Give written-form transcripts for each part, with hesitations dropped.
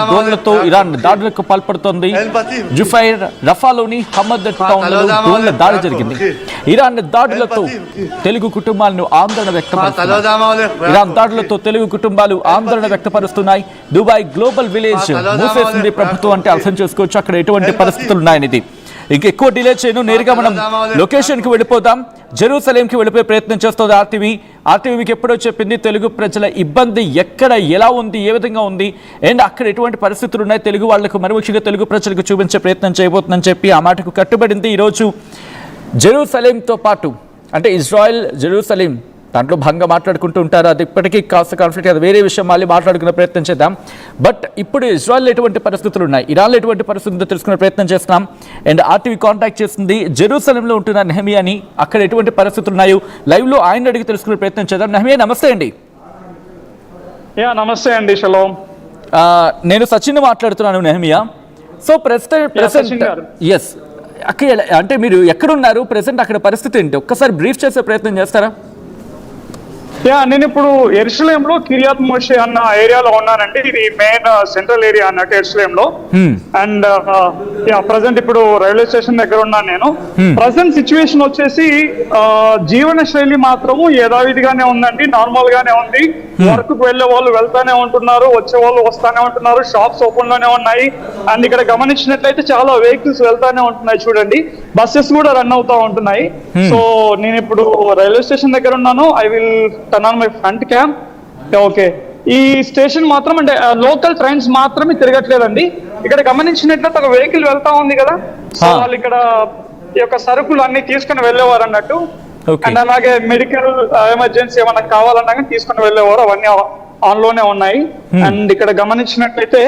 డ్రోన్లతో ఇరాన్ దాడులకు పాల్పడుతోంది. జుఫైర్, రఫాలోని హమద్ టౌన్లలో డ్రోన్ల దాడి జరిగింది. ఇరాన్ దాడులతో తెలుగు కుటుంబాలను ఆందోళన వ్యక్తపరుస్తున్నాయి. ఇరాన్ దాడులతో తెలుగు కుటుంబాలు ఆందోళన వ్యక్తపరుస్తున్నాయి. దుబాయ్ గ్లోబల్ విలేజ్ మూసేసింది ప్రభుత్వం అంటే అర్థం చేసుకోవచ్చు అక్కడ ఎటువంటి పరిస్థితులు ఉన్నాయనేది. ఇంకెక్కువ డిలే చేయను, నేరుగా మనం లొకేషన్కి వెళ్ళిపోదాం. జెరూసలేంకి వెళ్ళిపోయే ప్రయత్నం చేస్తుంది ఆర్టీవీ. మీకు ఎప్పుడో చెప్పింది తెలుగు ప్రజల ఇబ్బంది ఎక్కడ ఎలా ఉంది, ఏ విధంగా ఉంది, అండ్ అక్కడ ఎటువంటి పరిస్థితులు ఉన్నాయి, తెలుగు వాళ్లకు మరి ముఖ్యంగా తెలుగు ప్రజలకు చూపించే ప్రయత్నం చేయబోతుందని చెప్పి ఆ మాటకు కట్టుబడింది. ఈరోజు జెరూసలేంతో పాటు అంటే ఇజ్రాయెల్, జెరూసలేం దాంట్లో భాగంగా మాట్లాడుకుంటూ ఉంటారు. అది ఇప్పటికీ కాస్త కాన్ఫ్లిక్ట్, అది వేరే విషయం, మళ్ళీ మాట్లాడుకునే ప్రయత్నం చేద్దాం. బట్ ఇప్పుడు ఇజ్రాయెల్ ఎటువంటి పరిస్థితులు ఉన్నాయి, ఇరాన్లో ఎటువంటి పరిస్థితులు తెలుసుకునే ప్రయత్నం చేస్తున్నాం. అండ్ ఆర్టీవీ కాంటాక్ట్ చేస్తుంది జెరూసలేంలో ఉంటున్న నెహమియాని. అక్కడ ఎటువంటి పరిస్థితులు ఉన్నాయో లైవ్లో ఆయన అడిగి తెలుసుకునే ప్రయత్నం చేద్దాం. నెహమియా, నమస్తే అండి. నమస్తే అండి. షలోమ్. నేను సచిన్ మాట్లాడుతున్నాను. నెహమియా, సో ప్రెసెంట్ ఎస్ అక్కడ అంటే మీరు ఎక్కడున్నారు ప్రెసెంట్, అక్కడ పరిస్థితి ఏంటి ఒక్కసారి బ్రీఫ్ చేసే ప్రయత్నం చేస్తారా? నేను ఇప్పుడు ఎరుషలేంలో కిర్యాత్ మోషే అన్న ఏరియాలో ఉన్నానండి. ఇది మెయిన్ సెంట్రల్ ఏరియా అన్నట్టు ఎరుషలేంలో. అండ్ ప్రజెంట్ ఇప్పుడు రైల్వే స్టేషన్ దగ్గర ఉన్నాను నేను. ప్రజెంట్ సిచ్యువేషన్ వచ్చేసి జీవన శైలి మాత్రము యథావిధిగానే ఉందండి, నార్మల్ గానే ఉంది. వర్క్ కు వెళ్లే వాళ్ళు వెళ్తానే ఉంటున్నారు, వచ్చే వాళ్ళు వస్తానే ఉంటున్నారు, షాప్స్ ఓపెన్ లోనే ఉన్నాయి. అండ్ ఇక్కడ గమనించినట్లయితే చాలా వెహికల్స్ వెళ్తానే ఉంటున్నాయి. చూడండి, బస్సెస్ కూడా రన్ అవుతా ఉంటున్నాయి. సో నేను ఇప్పుడు రైల్వే స్టేషన్ దగ్గర ఉన్నాను. I will turn on my front cam. Okay, ఈ స్టేషన్ మాత్రం అంటే లోకల్ ట్రైన్స్ మాత్రమే తిరగట్లేదండి. ఇక్కడ గమనించినట్లయితే ఒక వెహికల్ వెళ్తా ఉంది కదా, సో వాళ్ళు ఇక్కడ ఈ యొక్క సరుకులు అన్ని తీసుకుని వెళ్ళేవారు అన్నట్టు. అండ్ అలాగే మెడికల్ ఎమర్జెన్సీ ఏమన్నా కావాలన్నా కానీ తీసుకుని వెళ్ళేవారు, అవన్నీ ఆన్ లోనే ఉన్నాయి. అండ్ ఇక్కడ గమనించినట్లయితే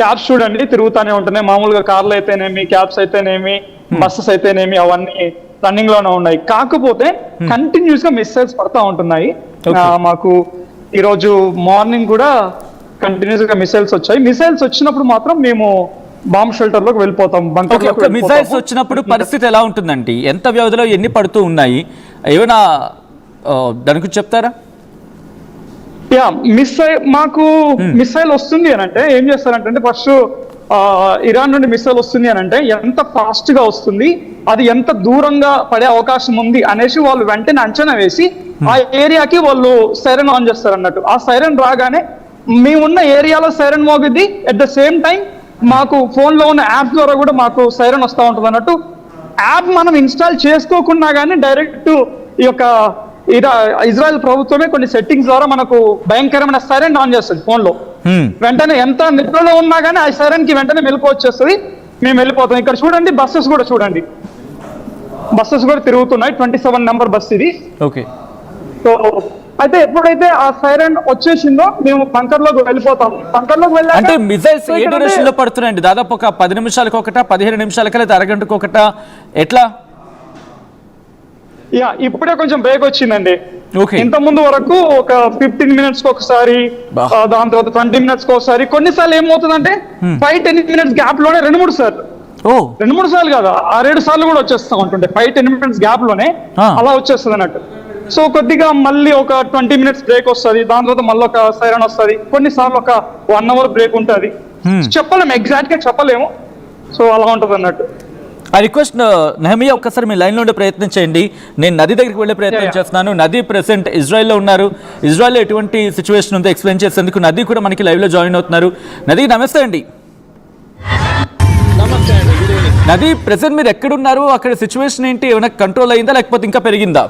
క్యాబ్స్ చూడండి తిరుగుతానే ఉంటున్నాయి. మామూలుగా కార్లు అయితేనేమి, క్యాబ్స్ అయితేనేమి, బస్సెస్ అయితేనేమి అవన్నీ రన్నింగ్ లోనే ఉన్నాయి. కాకపోతే కంటిన్యూస్ గా మిస్సైల్స్ పడతా ఉంటున్నాయి. మాకు ఈ రోజు మార్నింగ్ కూడా కంటిన్యూస్ గా మిసైల్స్ వచ్చాయి. మిసైల్స్ వచ్చినప్పుడు మాత్రం మేము బాంబ్ షెల్టర్ లోకి వెళ్ళిపోతాం. మిసైల్స్ వచ్చినప్పుడు పరిస్థితి ఎలా ఉంటుందండి, ఎంత వ్యవధిలో ఎన్ని పడుతూ ఉన్నాయి, ఏమైనా దాని గురించి చెప్తారా? మాకు మిసైల్ వస్తుంది అని అంటే ఏం చేస్తారంటే ఫస్ట్ ఇరాన్ నుండి మిసైల్ వస్తుంది అని అంటే ఎంత ఫాస్ట్ గా వస్తుంది, అది ఎంత దూరంగా పడే అవకాశం ఉంది అనేసి వాళ్ళు వెంటనే అంచనా వేసి ఆ ఏరియాకి వాళ్ళు సైరన్ ఆన్ చేస్తారు అన్నట్టు. ఆ సైరన్ రాగానే మేమున్న ఏరియాలో సైరన్ మోగిద్ది. అట్ ద సేమ్ టైం మాకు ఫోన్ లో ఉన్న యాప్ ద్వారా కూడా మాకు సైరన్ వస్తూ ఉంటుంది అన్నట్టు. యాప్ మనం ఇన్స్టాల్ చేసుకోకుండా కానీ డైరెక్ట్ ఈ యొక్క ఇజ్రాయెల్ ప్రభుత్వమే కొన్ని సెట్టింగ్స్ ద్వారా మనకు భయంకరమైన సైరన్ ఆన్ చేస్తుంది ఫోన్ లో. వెంటనే ఎంత నిద్రలో ఉన్నా కానీ ఆ సైరన్ కి వెంటనే మెలకు వచ్చేస్తుంది, మేము వెళ్ళిపోతాం. ఇక్కడ చూడండి బస్సెస్ కూడా చూడండి, బస్సెస్ కూడా తిరుగుతున్నాయి. 27 నెంబర్ బస్ ఇది. ఓకే, సో అయితే ఎప్పుడైతే ఆ సైరన్ వచ్చేసిందో మేము బంకర్ లోకి వెళ్ళిపోతాం. బంకర్ లోకి వెళ్ళి అంటే మిసైల్స్ ఏ డ్యూరేషన్ లో పడుతున్నాయండి? దాదాపు ఒక 10 నిమిషాలకు ఒకట, 15 నిమిషాలకి లేదా అరగంటకు ఒకట, ఎట్లా? ఇప్పుడే కొంచెం బ్రేక్ వచ్చిందండి. ఇంత ముందు వరకు ఒక 15 మినిట్స్ ఒకసారి, దాని తర్వాత 20 మినిట్స్ ఒకసారి, కొన్నిసార్లు ఏమవుతుందంటే 5-10 మినిట్స్ గ్యాప్ లోనే 2-3 సార్లు, 2-3 సార్లు కాదు 6-7 సార్లు కూడా వచ్చేస్తా ఉంటుండే 5-10 మినిట్స్ గ్యాప్ లోనే అలా వచ్చేస్తుంది అన్నట్టు. సో కొద్దిగా మళ్ళీ ఒక 20 మినిట్స్ బ్రేక్ వస్తుంది, దాని తర్వాత మళ్ళీ ఒక సైరన్ వస్తుంది, కొన్నిసార్లు ఒక 1 అవర్ బ్రేక్ ఉంటుంది. చెప్పలేము, ఎగ్జాక్ట్ గా చెప్పలేము. సో అలా ఉంటుంది అన్నట్టు. ఆ రిక్వెస్ట్ నెహమియా ఒక్కసారి మీ లైన్లో ఉండే ప్రయత్నం చేయండి. నేను నది దగ్గరికి వెళ్ళే ప్రయత్నం చేస్తున్నాను. నది ప్రెసెంట్ ఇజ్రాయెల్లో ఉన్నారు. ఇజ్రాయెల్లో ఎటువంటి సిచ్యువేషన్ ఉందో ఎక్స్ప్లెయిన్ చేసేందుకు నది కూడా మనకి లైవ్లో జాయిన్ అవుతున్నారు. నది, నమస్తే అండి. నది, ప్రెసెంట్ మీరు ఎక్కడున్నారు, అక్కడ సిచ్యువేషన్ ఏంటి, ఏమైనా కంట్రోల్ అయిందా లేకపోతే ఇంకా పెరిగిందా?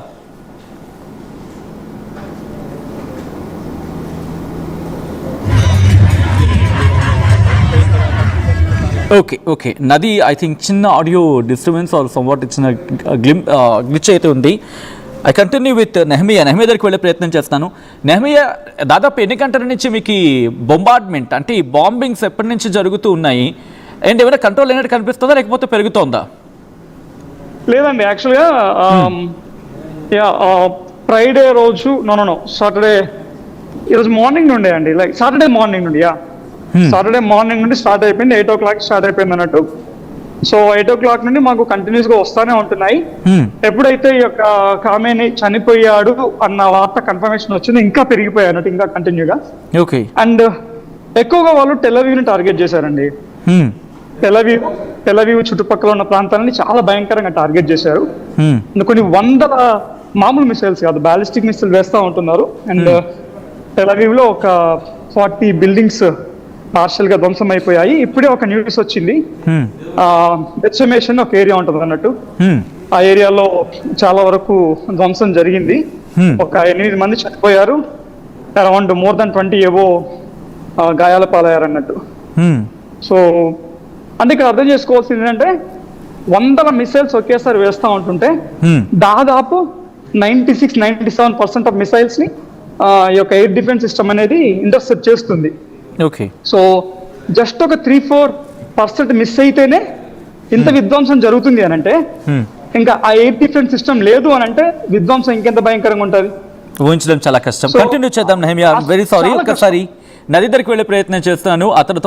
ఓకే నది, ఐ థింక్ చిన్న ఆడియో డిస్టర్బెన్స్ ఆర్ సమ్వాట్ చిన్న గ్లిచ్ అయితే ఉంది. ఐ కంటిన్యూ విత్ నెహమియా దగ్గరికి వెళ్ళే ప్రయత్నం చేస్తాను. నెహమియా, దాదాపు ఎన్ని గంటల నుంచి మీకు బొంబార్డ్మెంట్ అంటే ఈ బాంబింగ్స్ ఎప్పటి నుంచి జరుగుతూ ఉన్నాయి, అండ్ ఏమైనా కంట్రోల్ అయినట్టు కనిపిస్తుందా లేకపోతే పెరుగుతోందా? లేదండి, యాక్చువల్గా ఫ్రైడే రోజు సాటర్డే, ఈరోజు మార్నింగ్ నుండే అండి, లైక్ సాటర్డే మార్నింగ్ నుండి సాటర్డే మార్నింగ్ నుండి స్టార్ట్ అయిపోయింది. 8 o'clock స్టార్ట్ అయిపోయింది అన్నట్టు. సో 8 o'clock నుండి మాకు కంటిన్యూస్ గా వస్తానే ఉంటున్నాయి. ఎప్పుడైతే ఈ యొక్క ఖామేని చనిపోయాడు అన్న వార్త కన్ఫర్మేషన్ వచ్చింది, ఇంకా పెరిగిపోయాయి అన్నట్టు, ఇంకా కంటిన్యూగా. అండ్ ఎక్కువగా వాళ్ళు టెలవీవ్ని టార్గెట్ చేశారండి. టెలవీవ్ చుట్టుపక్కల ఉన్న ప్రాంతాలని చాలా భయంకరంగా టార్గెట్ చేశారు. కొన్ని వందల మామూలు మిసైల్స్ కాదు, బ్యాలిస్టిక్ మిసైల్ వేస్తూ ఉంటున్నారు. అండ్ టెలవీవ్ లో ఒక 40 బిల్డింగ్స్ పార్షల్ గా ధ్వంసం అయిపోయాయి. ఇప్పుడే ఒక న్యూస్ వచ్చింది, ఎస్టిమేషన్ ఒక ఏరియా ఉంటుంది అన్నట్టు, ఆ ఏరియాలో చాలా వరకు ధ్వంసం జరిగింది. ఒక 8 మంది చనిపోయారు, అరౌండ్ మోర్ దాన్ 20 ఏవో గాయాల పాలయ్యారు అన్నట్టు. సో అంటే ఇక్కడ అర్థం చేసుకోవాల్సింది ఏంటంటే వందల మిసైల్స్ ఒకేసారి వేస్తూ ఉంటుంటే దాదాపు 96-97% ఆఫ్ మిసైల్స్ ని ఈ యొక్క ఎయిర్ డిఫెన్స్ సిస్టమ్ అనేది ఇంటర్సెప్ట్ చేస్తుంది. సో జస్ట్ ఒక 3-4% మిస్ అయితేనే ఇంత విధ్వంసం జరుగుతుంది అని అంటే, ఇంకా ఆ ఎయిర్ డిఫెన్స్ సిస్టమ్ లేదు అని అంటే విధ్వంసం ఇంకెంత భయంకరంగా ఉంటుంది, ఊహించడం చాలా కష్టం. కంటిన్యూ చేద్దాం నెహమియా. వెరీ సారీ, ఒకసారి నది దగ్గరికి వెళ్ళే ప్రయత్నం చేస్తున్నాను. అతనితో